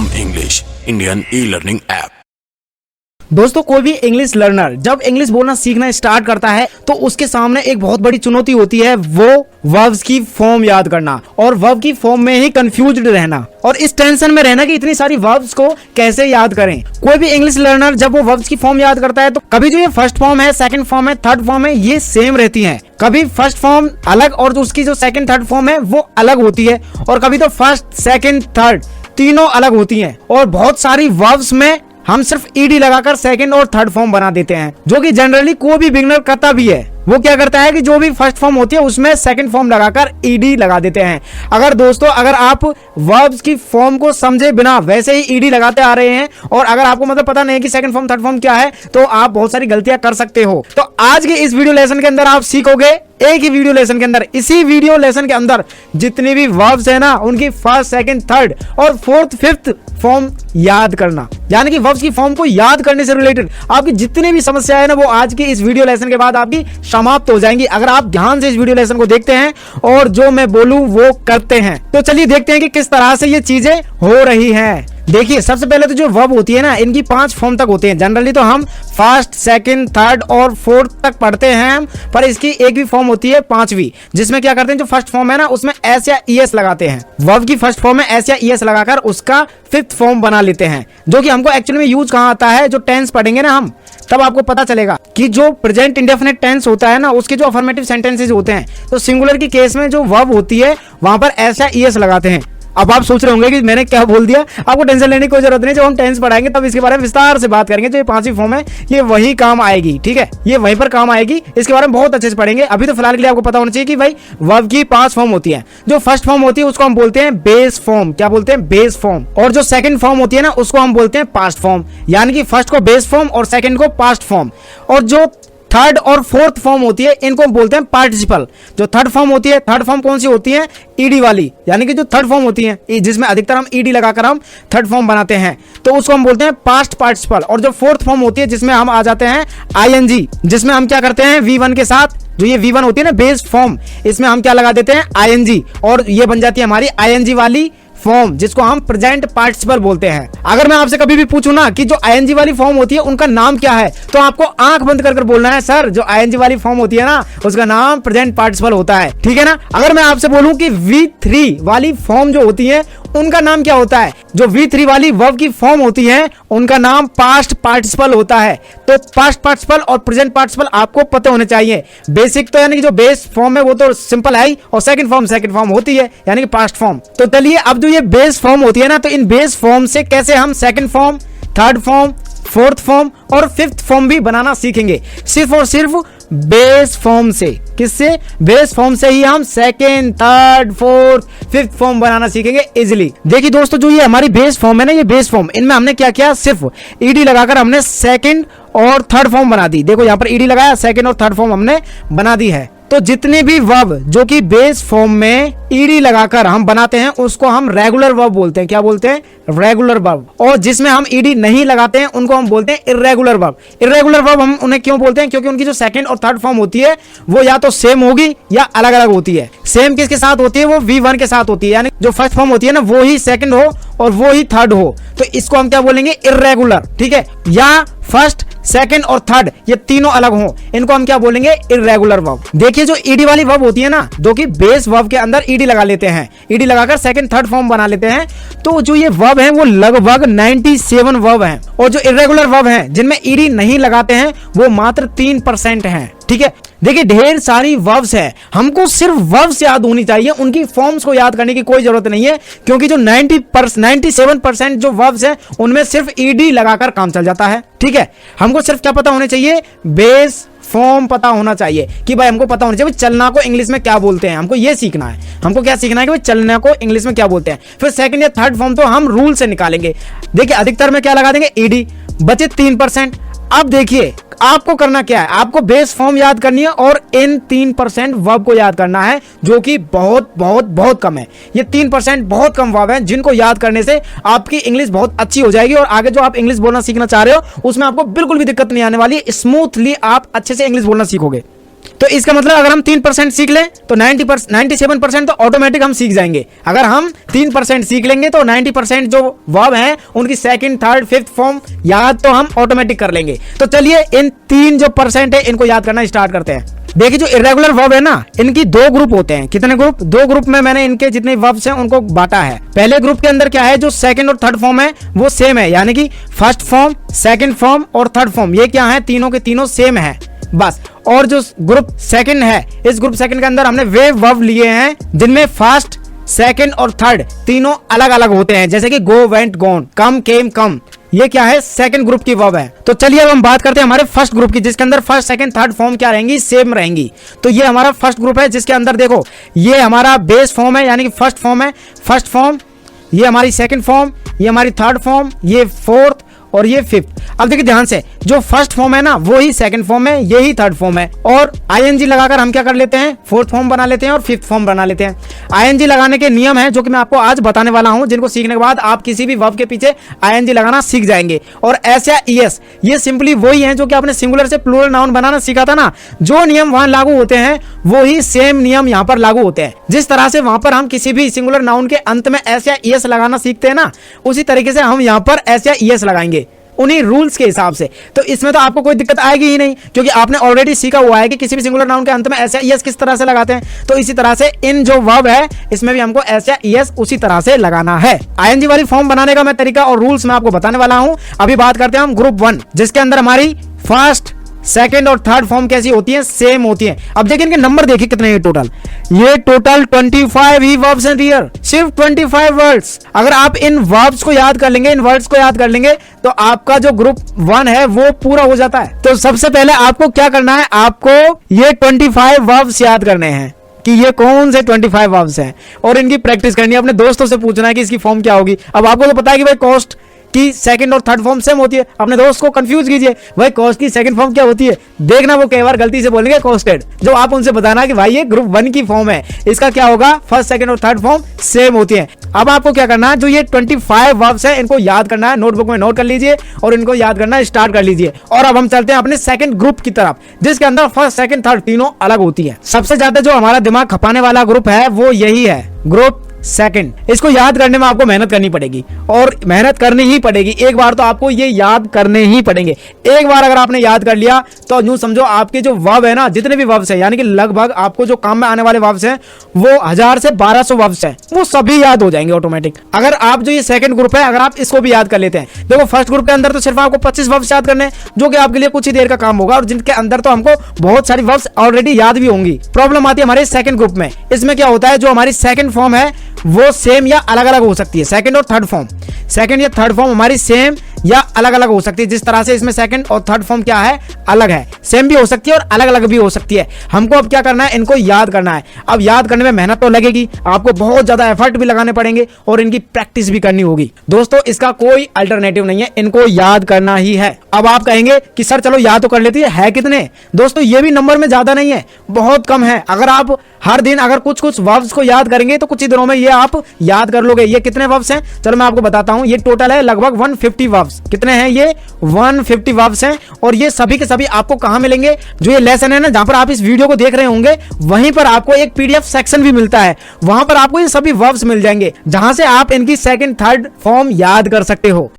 ओम English, Indian e learning app. दोस्तों, कोई भी इंग्लिश लर्नर जब इंग्लिश बोलना सीखना स्टार्ट करता है तो उसके सामने एक बहुत बड़ी चुनौती होती है, वो वर्ब्स की फॉर्म याद करना और वर्ब की फॉर्म में ही कंफ्यूज्ड रहना और इस टेंशन में रहना कि इतनी सारी वर्ब्स को कैसे याद करें। कोई भी इंग्लिश लर्नर जब वो वर्ब्स की फॉर्म याद करता है तो कभी जो ये फर्स्ट फॉर्म है, सेकंड फॉर्म है, थर्ड फॉर्म है, ये सेम रहती हैं। कभी फर्स्ट फॉर्म अलग और उसकी जो सेकंड थर्ड फॉर्म है वो अलग होती है और कभी तो फर्स्ट सेकंड थर्ड तीनों अलग होती हैं। और बहुत सारी वर्ब्स में हम सिर्फ ईडी लगाकर सेकंड और थर्ड फॉर्म बना देते हैं, जो कि जनरली कोई भी बिगनर करता भी है। वो क्या करता है कि जो भी फर्स्ट फॉर्म होती है उसमें सेकंड फॉर्म लगाकर ईडी लगा देते हैं। अगर आप वर्ब्स की फॉर्म को समझे बिना वैसे ही ईडी लगाते आ रहे हैं और अगर आपको मतलब पता नहीं है कि सेकंड फॉर्म थर्ड फॉर्म क्या है, तो आप बहुत सारी गलतियां कर सकते हो। तो आज के इस वीडियो लेसन के अंदर आप सीखोगे, एक ही वीडियो लेसन के अंदर, इसी वीडियो लेसन के अंदर जितनी भी वर्ब्स है ना, उनकी फर्स्ट सेकंड थर्ड और फोर्थ फिफ्थ फॉर्म याद करना, यानी कि वर्ब्स की फॉर्म को याद करने से रिलेटेड आपकी जितनी भी समस्या है ना, वो आज की इस वीडियो लेसन के बाद आपकी समाप्त हो जाएंगी अगर आप ध्यान से इस वीडियो लेसन को देखते हैं और जो मैं बोलूं वो करते हैं। तो चलिए देखते हैं कि किस तरह से ये चीजें हो रही हैं। देखिए, सबसे पहले तो जो वर्ब होती है ना, इनकी 5 फॉर्म तक होते हैं। जनरली तो हम फर्स्ट सेकंड थर्ड और फोर्थ तक पढ़ते हैं, पर इसकी एक भी फॉर्म होती है 5वीं, जिसमें क्या करते हैं, जो फर्स्ट फॉर्म है ना उसमें एस या ईएस लगाते हैं। वर्ब की फर्स्ट फॉर्म में एस या ईएस लगाकर उसका फिफ्थ फॉर्म बना लेते हैं, जो कि हमको एक्चुअली में यूज कहाँ आता है, जो टेंस पढ़ेंगे ना हम, तब आपको पता चलेगा कि जो प्रेजेंट इंडेफिनिट टेंस होता है ना, उसके जो अफर्मेटिव सेंटेंसेस होते हैं, तो सिंगुलर की केस में जो वर्ब होती है वहां पर एस या ईएस लगाते हैं। अब आप सोच रहे होंगे कि मैंने क्या बोल दिया। आपको टेंशन लेने की कोई जरूरत नहीं, जब हम टेंस पढ़ाएंगे तब इसके बारे में विस्तार से बात करेंगे। जो ये 5वीं फॉर्म है ये वही काम आएगी, ठीक है, ये वहीं पर काम आएगी, इसके बारे में बहुत अच्छे से पढ़ेंगे। अभी तो फिलहाल के लिए आपको पता होना चाहिए कि भाई वर्ब की 5 फॉर्म होती है। जो फर्स्ट फॉर्म होती है उसको हम बोलते हैं बेस फॉर्म। क्या बोलते हैं? Base form. और जो सेकंड फॉर्म होती है ना उसको हम बोलते हैं पास्ट फॉर्म, यानी कि फर्स्ट को बेस फॉर्म और सेकंड को पास्ट फॉर्म। और जो थर्ड और फोर्थ फॉर्म होती है इनको बोलते हैं पार्टिसिपल। जो थर्ड फॉर्म होती है, थर्ड फॉर्म कौन सी होती है? ईडी वाली, यानी कि जो थर्ड फॉर्म होती है जिसमें अधिकतर हम ईडी लगाकर हम थर्ड फॉर्म बनाते हैं, तो उसको हम बोलते हैं पास्ट पार्टिसिपल। और जो फोर्थ फॉर्म होती है जिसमें हम आ जाते हैं आईएनजी, जिसमें हम क्या करते हैं, V1 के साथ, जो ये V1 होती है ना बेस फॉर्म, इसमें हम क्या लगा देते हैं, आईएनजी, और ये बन जाती है हमारी आईएनजी वाली फॉर्म, जिसको हम प्रेजेंट पार्टिसिपल बोलते हैं। अगर मैं आपसे कभी भी पूछूं ना कि जो आईएनजी वाली फॉर्म होती है उनका नाम क्या है, तो आपको आंख बंद कर बोलना है, सर जो आईएनजी वाली फॉर्म होती है ना उसका नाम प्रेजेंट पार्टिसिपल होता है, ठीक है ना। अगर मैं आपसे बोलूं कि V3 वाली फॉर्म जो होती है उनका नाम क्या होता है, जो V3 वाली वर्ब की फॉर्म होती है उनका नाम पास्ट पार्टिसिपल होता है। तो पास्ट पार्टिसिपल और प्रेजेंट पार्टिसिपल आपको पता होने चाहिए। बेसिक तो यानी कि जो बेस फॉर्म है वो तो सिंपल है ही, और सेकंड फॉर्म होती है यानी कि पास्ट फॉर्म। तो चलिए, अब जो ये बेस फॉर्म होती है ना, तो इन बेस फॉर्म से कैसे हम second form, third form, fourth form और फिफ्थ फॉर्म भी बनाना सीखेंगे, सिर्फ और सिर्फ बेस फॉर्म से। किससे? बेस फॉर्म से ही हम second third fourth fifth form बनाना सीखेंगे इजिली। देखिए दोस्तों, जो ये हमारी बेस फॉर्म है ना, ये बेस फॉर्म, इनमें हमने क्या किया, सिर्फ ईडी लगाकर हमने सेकेंड और थर्ड फॉर्म बना दी। देखो यहाँ पर ईडी लगाया, सेकेंड और थर्ड फॉर्म हमने बना दी है। तो जितने भी वर्ब जो कि बेस फॉर्म में ईडी लगाकर हम बनाते हैं उसको हम रेगुलर वर्ब बोलते हैं। क्या बोलते हैं? Regular verb. और जिसमें हम ईडी नहीं लगाते हैं उनको हम बोलते हैं इर्रेगुलर वर्ब। इर्रेगुलर वर्ब हम उन्हें क्यों बोलते हैं? क्योंकि उनकी जो सेकंड और थर्ड फॉर्म होती है वो या तो सेम होगी या अलग अलग होती है। सेम किसके साथ होती है? वो V1 के साथ होती है, यानी जो फर्स्ट फॉर्म होती है ना वो ही सेकंड हो और वो ही थर्ड हो, तो इसको हम क्या बोलेंगे? इर्रेगुलर, ठीक है। या फर्स्ट सेकंड और थर्ड ये तीनों अलग हों, इनको हम क्या बोलेंगे? Irregular verb. देखिए, जो ईडी वाली वर्ब होती है ना, जो कि बेस वर्ब के अंदर ईडी लगा लेते हैं, ईडी लगाकर सेकंड थर्ड फॉर्म बना लेते हैं, तो जो ये वर्ब है वो लगभग 97 वर्ब हैं। और जो इर्रेगुलर वर्ब हैं जिनमें ईडी नहीं लगाते हैं वो मात्र 3% हैं, ठीक है। देखिए, ढेर सारी वर्ब्स है, हमको सिर्फ वर्ब्स याद होनी चाहिए, उनकी फॉर्म्स को याद करने की कोई जरूरत नहीं है, क्योंकि जो 97% जो वर्ब्स है उनमें सिर्फ ईडी लगाकर काम चल जाता है, ठीक है। हमको सिर्फ क्या पता होने चाहिए? बेस फॉर्म पता होना चाहिए कि भाई हमको पता होना चाहिए चलना को इंग्लिश में क्या बोलते हैं। हमको ये सीखना है, हमको क्या सीखना है कि भाई चलना को इंग्लिश में क्या बोलते हैं। फिर सेकंड या थर्ड फॉर्म तो हम रूल से निकालेंगे। देखिए, अधिकतर में क्या लगा देंगे? ईडी, बचे 3%। अब देखिए आपको करना क्या है, आपको बेस फॉर्म याद करनी है और इन 3% वर्ब को याद करना है, जो कि बहुत बहुत बहुत कम है। ये 3% बहुत कम वर्ब हैं जिनको याद करने से आपकी इंग्लिश बहुत अच्छी हो जाएगी और आगे जो आप इंग्लिश बोलना सीखना चाह रहे हो उसमें आपको बिल्कुल भी दिक्कत नहीं आने वाली है। स्मूथली आप अच्छे से इंग्लिश बोलना सीखोगे। तो इसका मतलब अगर हम 3% सीख लें तो 97% तो ऑटोमेटिक हम सीख जाएंगे। अगर हम 3% सीख लेंगे तो 90% जो वर्ब हैं उनकी सेकंड, थर्ड, फिफ्थ फॉर्म याद तो हम ऑटोमेटिक कर लेंगे। तो चलिए इन 3 जो परसेंट है इनको याद करना स्टार्ट करते हैं। देखिए जो इरेगुलर वर्ब है ना, इनकी 2 ग्रुप होते हैं। कितने ग्रुप? 2 ग्रुप में मैंने इनके जितने वर्ब्स हैं उनको बांटा है। पहले ग्रुप के अंदर क्या है, जो सेकंड और थर्ड फॉर्म है वो सेम है, यानी कि फर्स्ट फॉर्म, सेकंड फॉर्म और थर्ड फॉर्म ये क्या है, तीनों के तीनों सेम है बस। और जो ग्रुप सेकंड है, इस ग्रुप सेकंड के अंदर हमने वे वर्ब लिए हैं जिनमें फर्स्ट, सेकंड और थर्ड तीनों अलग अलग होते हैं, जैसे कि गो, वेंट, गॉन, कम, केम, कम। ये क्या है, सेकंड ग्रुप की वर्ब है। तो चलिए अब हम बात करते हैं हमारे फर्स्ट ग्रुप की, जिसके अंदर फर्स्ट, सेकंड, थर्ड फॉर्म क्या रहेंगी, सेम रहेंगी। तो ये हमारा फर्स्ट ग्रुप है, जिसके अंदर देखो ये हमारा बेस फॉर्म है, यानी कि फर्स्ट फॉर्म है, फर्स्ट फॉर्म, ये हमारी सेकंड फॉर्म, ये हमारी थर्ड फॉर्म, ये फोर्थ और ये फिफ्थ। अब देखिए ध्यान से, जो फर्स्ट फॉर्म है ना वो ही सेकंड फॉर्म है, यही थर्ड फॉर्म है। और आईएनजी लगाकर हम क्या कर लेते हैं, फोर्थ फॉर्म बना लेते हैं और फिफ्थ फॉर्म बना लेते हैं। आईएनजी लगाने के नियम है जो कि मैं आपको आज बताने वाला हूं, जिनको सीखने के बाद आप किसी भी वर्ब के पीछे आईएनजी लगाना सीख जाएंगे। और एस या ईएस ये सिंपली वही है जो कि आपने सिंगुलर से प्लूरल नाउन बनाना सीखा था ना, जो नियम वहां लागू होते हैं वो ही सेम नियम यहाँ पर लागू होते हैं। जिस तरह से वहां पर हम किसी भी सिंगुलर नाउन के अंत में एस या ईएस लगाना सीखते हैं ना, उसी तरीके से हम यहाँ पर एस या ईएस लगाएंगे उन्हीं रूल्स के हिसाब से। तो इसमें तो आपको कोई दिक्कत आएगी ही नहीं, क्योंकि आपने ऑलरेडी सीखा हुआ है कि किसी भी सिंगुलर नाउन के अंत में एस या ईएस किस तरह से लगाते हैं। तो इसी तरह से इन जो वर्ब है इसमें भी हमको एस या ईएस उसी तरह से लगाना है। आईएनजी वाली फॉर्म बनाने का मैं तरीका और रूल्स मैं आपको बताने वाला हूं। अभी बात करते हैं हम ग्रुप 1, जिसके अंदर हमारी फर्स्ट, सेकंड और थर्ड फॉर्म कैसी होती है, सेम होती है। अब देखिए इनके नंबर देखिए कितने हैं टोटल, ये टोटल 25 ही वर्ब्स हैं डियर, सिर्फ 25 वर्ड्स। अगर आप इन वर्ब्स को याद कर लेंगे, इन वर्ड्स को याद कर लेंगे तो आपका जो ग्रुप 1 है वो पूरा हो जाता है। तो सबसे पहले आपको क्या करना है, आपको ये 25 वर्ब्स याद करने हैं कि ये कौन से 25 वर्ब्स हैं, और इनकी प्रैक्टिस करनी है। अपने दोस्तों से पूछना है कि इसकी फॉर्म क्या होगी। अब आपको तो पता है कि भाई कॉस्ट की सेकंड और थर्ड फॉर्म सेम होती है, अपने दोस्त को कंफ्यूज कीजिए भाई कॉस्ट की सेकंड फॉर्म क्या होती है, देखना वो कई बार गलती से बोलेंगे कॉस्टेड। जो आप उनसे बताना कि भाई ये ग्रुप 1 की फॉर्म है, इसका क्या होगा, फर्स्ट, सेकंड और थर्ड फॉर्म सेम होती है। अब आपको क्या करना है, जो ये 25 वर्ब्स है इनको याद करना है, नोटबुक में नोट कर लीजिए और इनको याद करना स्टार्ट कर लीजिए। और अब हम चलते हैं अपने सेकंड ग्रुप की तरफ, जिसके अंदर फर्स्ट, सेकंड, थर्ड तीनों अलग होती है। सबसे ज्यादा जो हमारा दिमाग खपाने वाला ग्रुप है वो यही है, ग्रुप सेकंड। इसको याद करने में आपको मेहनत करनी पड़ेगी, और मेहनत करनी ही पड़ेगी। एक बार तो आपको ये याद करने ही पड़ेंगे। एक बार अगर आपने याद कर लिया तो यूं समझो आपके जो वर्ब है ना, जितने भी वर्ब्स है, यानी कि लगभग आपको जो काम में आने वाले वर्ब्स हैं वो 1000 से 1200 वर्ब्स हैं, वो सभी याद हो जाएंगे ऑटोमेटिक। अगर आप जो ये सेकंड ग्रुप है, अगर आप इसको भी याद कर लेते हैं, देखो फर्स्ट ग्रुप के अंदर तो सिर्फ आपको 25 वर्ब्स याद करने हैं, जो कि आपके लिए कुछ ही देर का काम होगा, और जिनके अंदर तो हमको बहुत सारी वर्ब्स ऑलरेडी याद भी होंगी। प्रॉब्लम आती है हमारे सेकंड ग्रुप में। इसमें क्या होता है, जो हमारी सेकंड फॉर्म है वो सेम या अलग अलग हो सकती है। सेकंड और थर्ड फॉर्म, सेकंड या थर्ड फॉर्म हमारी सेम या अलग अलग हो सकती है। जिस तरह से इसमें सेकंड और थर्ड फॉर्म क्या है, अलग है, सेम भी हो सकती है और अलग अलग भी हो सकती है। हमको अब क्या करना है, इनको याद करना है। अब याद करने में मेहनत तो लगेगी, आपको बहुत ज्यादा एफर्ट भी लगाने पड़ेंगे और इनकी प्रैक्टिस भी करनी होगी। दोस्तों इसका कोई अल्टरनेटिव नहीं है, इनको याद करना ही है। अब आप कहेंगे कि सर चलो याद तो कर लेती है कितने, दोस्तों ये भी नंबर में ज्यादा नहीं है, बहुत कम है। अगर आप हर दिन अगर कुछ कुछ वर्ब्स को याद करेंगे तो कुछ ही दिनों में ये आप याद कर लोगे। ये कितने वर्ब्स हैं, चलो मैं आपको बताता हूं। ये टोटल है लगभग 150 वर्ब्स। कितने हैं ये, 150 वर्ब्स हैं। और ये सभी के सभी आपको कहां मिलेंगे, जो ये लेसन है ना, जहां पर आप इस वीडियो को देख रहे होंगे, वहीं पर आपको एक पीडीएफ सेक्शन भी मिलता है। वहां पर आपको ये सभी वर्ब्स मिल जाएंगे, जहां से आप इनकी सेकंड, थर्ड फॉर्म याद कर सकते हो।